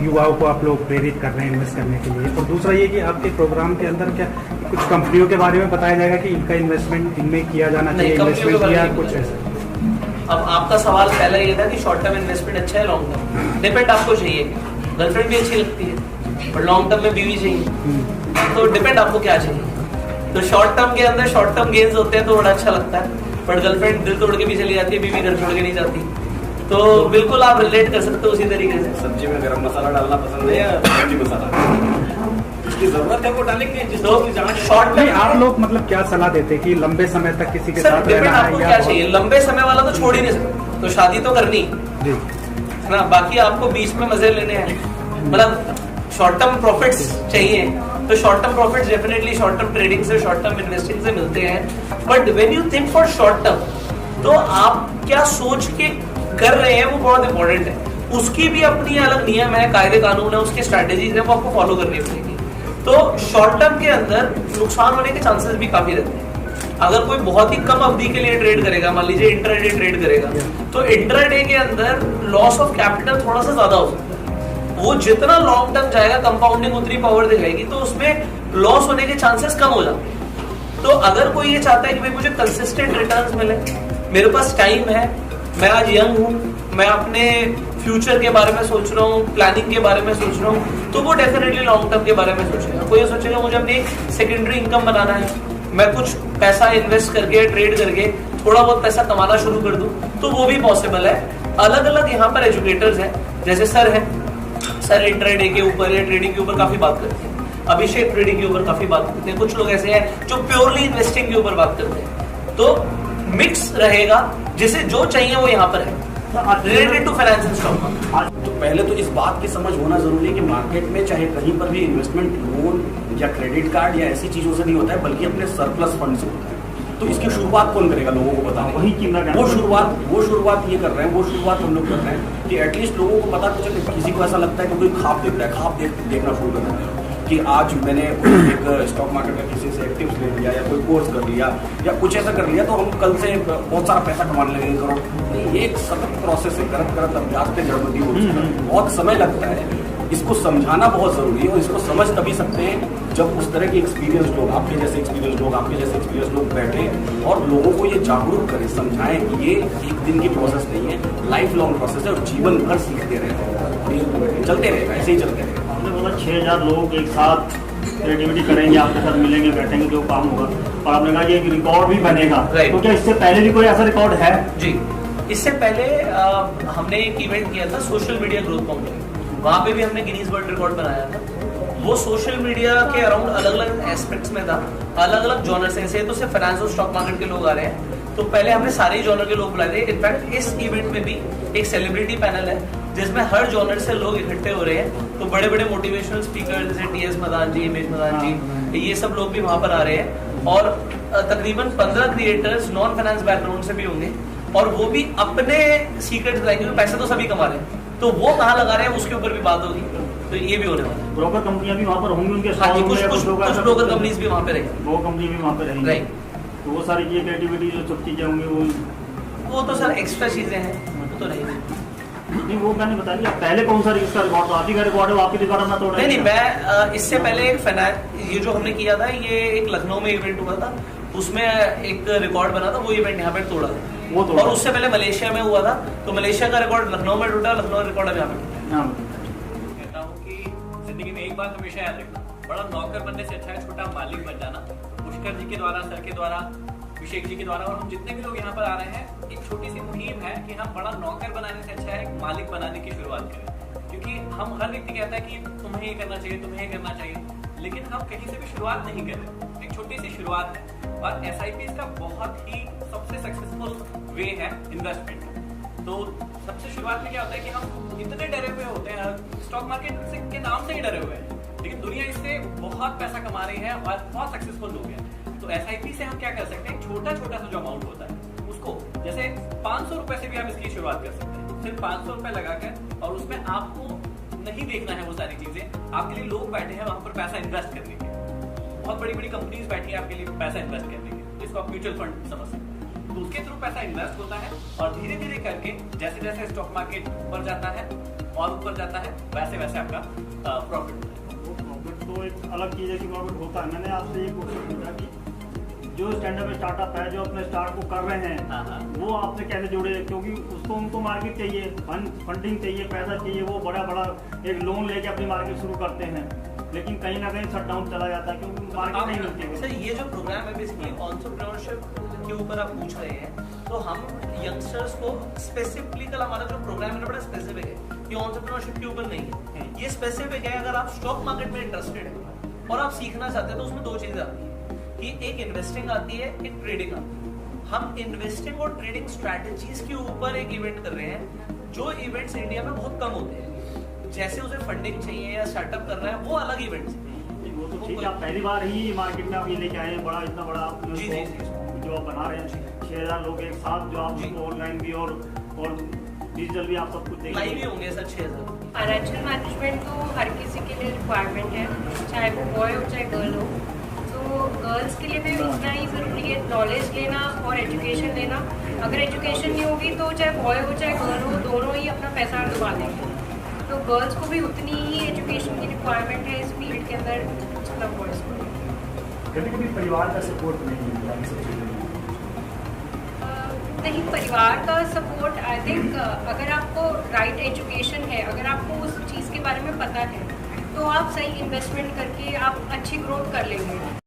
युवाओं को आप लोग प्रेरित कर रहे हैं इन्वेस्ट करने के लिए? और दूसरा ये कि आपके प्रोग्राम के अंदर क्या कुछ कंपनियों के बारे में बताया जाएगा कि इनका इन्वेस्टमेंट इनमें किया जाना चाहिए, इन्वेस्टमेंट किया कुछ ऐसा? अब आपका सवाल पहला ये था कि शॉर्ट टर्म इन्वेस्टमेंट अच्छा है लॉन्ग टर्म, डिपेंड आपको चाहिए। गर्लफ्रेंड भी अच्छी लगती है पर लॉन्ग टर्म में बीवी चाहिए, तो डिपेंड आपको क्या चाहिए। तो शॉर्ट टर्म के अंदर शॉर्ट टर्म गेन्स होते हैं तो बड़ा अच्छा लगता है, पर गर्लफ्रेंड दिल तोड़ के भी चली जाती है, बीवी घर छोड़ के नहीं जाती। तो बिल्कुल आप रिलेट कर सकते हो उसी तरीके से। सब्जी में गरम मसाला डालना पसंद है या सब्जी मसाला? इसकी जरूरत है वो डालेंगे जिस तो शॉर्ट में आप लोग मतलब क्या सलाह देते हैं कि लंबे समय तक किसी के साथ रहना है? आपको क्या चाहिए? लंबे समय वाला तो छोड़ ही नहीं सकते, तो शादी तो करनी जी है ना, बाकी आपको बीच में मजे लेने हैं। मतलब शॉर्ट टर्म प्रॉफिट्स चाहिए तो short term profits definitely short term trading से, शॉर्ट टर्म इन्वेस्टिंग से मिलते हैं। But when you think for short term तो आप क्या सोच के कर रहे हैं वो बहुत इंपॉर्टेंट है। उसकी भी अपनी अलग नियम है, कायदे कानून है, उसकी स्ट्रैटेजीज है, वो आपको फॉलो करनी पड़ेगी। तो शॉर्ट टर्म के अंदर नुकसान होने के चांसेस भी काफी रहते हैं। अगर कोई बहुत ही कम अवधि के लिए ट्रेड करेगा, मान लीजिए इंट्राडे ट्रेड करेगा, तो इंट्राडे के अंदर लॉस ऑफ कैपिटल थोड़ा सा ज्यादा हो सकता है। वो जितना लॉन्ग टर्म जाएगा, कंपाउंडिंग उतनी पावर दिखाएगी, तो उसमें लॉस होने के चांसेस कम हो जाते हैं। तो अगर कोई ये चाहता है कि भाई मुझे कंसिस्टेंट रिटर्न्स मिले, मेरे पास टाइम है, मैं आज यंग हूँ, मैं अपने फ्यूचर के बारे में सोच रहा हूँ, प्लानिंग के बारे में सोच रहा हूँ, तो वो डेफिनेटली लॉन्ग टर्म के बारे में सोचेगा। कोई ये सोचेगा मुझे अपनी सेकेंडरी इनकम बनाना है, मैं कुछ पैसा इन्वेस्ट करके, ट्रेड करके थोड़ा बहुत पैसा कमाना शुरू कर दूं, तो वो भी पॉसिबल है। अलग अलग यहाँ पर एजुकेटर्स हैं, जैसे सर है, सर इंट्राडे के ऊपर या ट्रेडिंग के ऊपर काफी बात करते हैं, अभिषेक ट्रेडिंग के ऊपर काफी बात करते हैं, कुछ लोग ऐसे हैं जो प्योरली इन्वेस्टिंग के ऊपर बात करते हैं। तो मिक्स रहेगा, जिसे जो चाहिए वो यहाँ पर है, related to finance and stock market. तो पहले तो इस बात की समझ होना जरूरी है कि मार्केट में चाहे कहीं पर भी इन्वेस्टमेंट लोन या क्रेडिट कार्ड या ऐसी चीजों से नहीं होता है, बल्कि अपने सरप्लस फंड से होता है। तो इसकी शुरुआत कौन करेगा? लोगों को बताओ। वही वो शुरुआत ये कर रहे हैं, वो शुरुआत हम लोग कर रहे हैं कि एटलीस्ट लोगों को पता तो चले। किसी को ऐसा लगता है कि कोई ख्वाब देख रहा है, ख्वाब देखना शुरू कर देते हैं कि आज मैंने एक स्टॉक मार्केट का किसी से एक्टिव्स ले लिया या कोई कोर्स कर लिया या कुछ ऐसा कर लिया तो हम कल से बहुत सारा पैसा कमाने लगेंगे करोड़। नहीं, एक सतत प्रोसेस है, करत करत अभ्यास पे जड़मती होती है, बहुत समय लगता है। इसको समझाना बहुत जरूरी है और इसको समझ तभी सकते हैं जब उस तरह के एक्सपीरियंस लोग, आपके जैसे एक्सपीरियंस लोग बैठे और लोगों को ये जागरूक करें, समझाएं कि ये एक दिन की प्रोसेस नहीं है, लाइफ लॉन्ग प्रोसेस है और जीवन भर सीखते रहते हैं और ये चलते रहेगा, ऐसे ही चलते रहेगा। आपने बोला 6000 लोग एक साथ क्रिएटिविटी करेंगे, आपके साथ मिलेंगे, बैठेंगे, जो काम होगा, और आपने कहा कि एक रिकॉर्ड भी बनेगा। तो क्या इससे पहले भी कोई ऐसा रिकॉर्ड है? जी, इससे पहले हमने एक इवेंट किया था सोशल मीडिया ग्रोथ काउंटर, वहाँ पे भी हमने गिनीज वर्ल्ड रिकॉर्ड बनाया था। वो सोशल मीडिया के अराउंड अलग अलग एस्पेक्ट्स में था, अलग अलग जॉनर से तो सिर्फ फाइनेंस और स्टॉक मार्केट के लोग आ रहे हैं, तो पहले हमने सारे ही जॉनर के लोग बुलाए थे। इनफैक्ट इस इवेंट में भी एक सेलिब्रिटी पैनल है जिसमें हर जॉनर से लोग इकट्ठे हो रहे हैं। तो बड़े बड़े मोटिवेशनल स्पीकर जैसे टीएस मदान जी, हिमेश मदान जी, ये सब लोग भी वहाँ पर आ रहे हैं और तकरीबन 15 क्रिएटर्स नॉन फाइनेंस बैकग्राउंड से भी होंगे और वो भी अपने सीक्रेट्स बताएंगे। पैसे तो सभी कमा रहे हैं, तो वो कहाँ लगा रहे हैं उसके ऊपर भी बात होगी, तो ये भी होने वाला है। ब्रोकर कंपनियां भी वहाँ पर होंगी उनके साथ, कुछ ब्रोकर कंपनीज भी वहाँ पे रहेंगी, वो कंपनी भी वहाँ पे रहेंगी। राइट, तो वो सारी ये क्रिएटिविटी जो सब चीजें होंगी वो तो सर एक्स्ट्रा चीजें हैं, वो तो रहेंगी। नहीं, वो मैंने बता दिया। पहले कौन सा इसका रिकॉर्ड था? आप ही का रिकॉर्ड है, आपके रिकॉर्ड में तोड़? नहीं, मैं इससे पहले एक ये जो हमने किया था, ये एक लखनऊ में इवेंट हुआ था, उसमें एक रिकॉर्ड बना था, वो इवेंट यहाँ पे तोड़ा था। वो और उससे पहले मलेशिया में हुआ था, तो मलेशिया का रिकॉर्ड लखनऊ में टूटा, लखनऊ रिकॉर्ड अब यहाँ पे टूटा। कहता हूँ कि जिंदगी में एक बात हमेशा याद रखना, बड़ा नौकर बनने से अच्छा है छोटा मालिक बन जाना। पुष्कर जी के द्वारा, सर के द्वारा, अभिषेक जी के द्वारा और हम जितने भी लोग यहाँ पर आ रहे हैं, एक छोटी सी मुहिम है कि हम बड़ा नौकर बनाने से अच्छा है एक मालिक बनाने की शुरुआत करें। क्योंकि हम हर व्यक्ति कहता है कि तुम्हें ये करना चाहिए, तुम्हें ये करना चाहिए, लेकिन हम कहीं से भी शुरुआत नहीं कर रहे। एक छोटी सी शुरुआत है और SIPs का बहुत ही सबसे सक्सेसफुल वे है इन्वेस्टमेंट। तो सबसे शुरुआत में क्या होता है कि हम इतने डरे हुए होते हैं, स्टॉक मार्केट के नाम से ही डरे हुए हैं, लेकिन दुनिया इससे बहुत पैसा कमा रही है और बहुत सक्सेसफुल लोग हैं। तो SIP से हम क्या कर सकते हैं, छोटा छोटा सा जो अमाउंट होता है उसको, जैसे 500 रुपए से भी आप इसकी शुरुआत कर सकते हैं। सिर्फ 500 रुपए लगाकर, और उसमें आपको नहीं देखना है वो सारी चीजें, आपके लिए लोग बैठे हैं वहां पर पैसा इन्वेस्ट करने के, बहुत बड़ी बड़ी कंपनीज बैठी है आपके लिए पैसा इन्वेस्ट करने के, इसको आप म्यूचुअल फंड समझ सकते हैं। तो उसके थ्रू पैसा इन्वेस्ट होता है और धीरे धीरे करके जैसे जैसे स्टॉक मार्केट ऊपर जाता है और ऊपर जाता है वैसे वैसे आपका प्रॉफिट तो एक अलग चीज़ है कि प्रॉफिट होता है। मैंने आपसे ये क्वेश्चन पूछा कि जो स्टैंडअप स्टार्टअप है जो अपने स्टार्ट को कर रहे हैं वो आपसे कैसे जुड़े, क्योंकि उसको उनको मार्केट चाहिए, फंडिंग चाहिए, पैसा चाहिए, वो बड़ा बड़ा एक लोन लेके अपनी मार्केट शुरू करते हैं, लेकिन कहीं ना कहीं शट डाउन चला जाता है क्योंकि मार्केट नहीं मिलती है। सर ये जो प्रोग्राम है बेसिकली एंटरप्रेन्योरशिप के ऊपर आप पूछ रहे हैं, तो हम यंगस्टर्स को स्पेसिफिकली कल हमारा जो प्रोग्राम है बड़ा स्पेसिफिक है, ये एंटरप्रेन्योरशिप के ऊपर नहीं है, ये स्पेसिफिक है अगर आप स्टॉक मार्केट में इंटरेस्टेड है और आप सीखना चाहते हैं तो उसमें दो चीजें आती है कि एक इन्वेस्टिंग आती है, एक ट्रेडिंग आती है। हम इन्वेस्टिंग और ट्रेडिंग स्ट्रैटेजीज के ऊपर एक इवेंट कर रहे हैं जो इवेंट्स इंडिया में बहुत कम होते हैं, जैसे उसे फंडिंग चाहिए या स्टार्टअप कर रहा है वो अलग इवेंट्स है। वो तो ठीक है, आप पहली बार ही मार्केट में आप ये लेके आए हैं, बड़ा इतना बड़ा आप जी जो आप बना रहे हैं 6000 लोग एक साथ, जो आप ऑनलाइन भी और डिजिटल भी आप सब कुछ देख लाइव भी होंगे सर 6000। फाइनेंशियल मैनेजमेंट तो हर किसी के लिए रिक्वायरमेंट है, चाहे वो बॉय हो चाहे गर्ल हो। तो गर्ल्स के लिए भी उतना ही ज़रूरी है नॉलेज लेना और एजुकेशन लेना। अगर एजुकेशन नहीं होगी तो चाहे बॉय हो चाहे गर्ल हो दोनों ही अपना पैसा डुबा देंगे। तो गर्ल्स को भी उतनी ही एजुकेशन की रिक्वायरमेंट है इस फील्ड के अंदर जितना बॉयज़ को। कभी कभी परिवार का सपोर्ट नहीं मिलता इन सब चीज़ों में। नहीं, परिवार का सपोर्ट आई थिंक अगर आपको राइट एजुकेशन है, अगर आपको उस चीज़ के बारे में पता है तो आप सही इन्वेस्टमेंट करके आप अच्छी ग्रोथ कर लेंगे।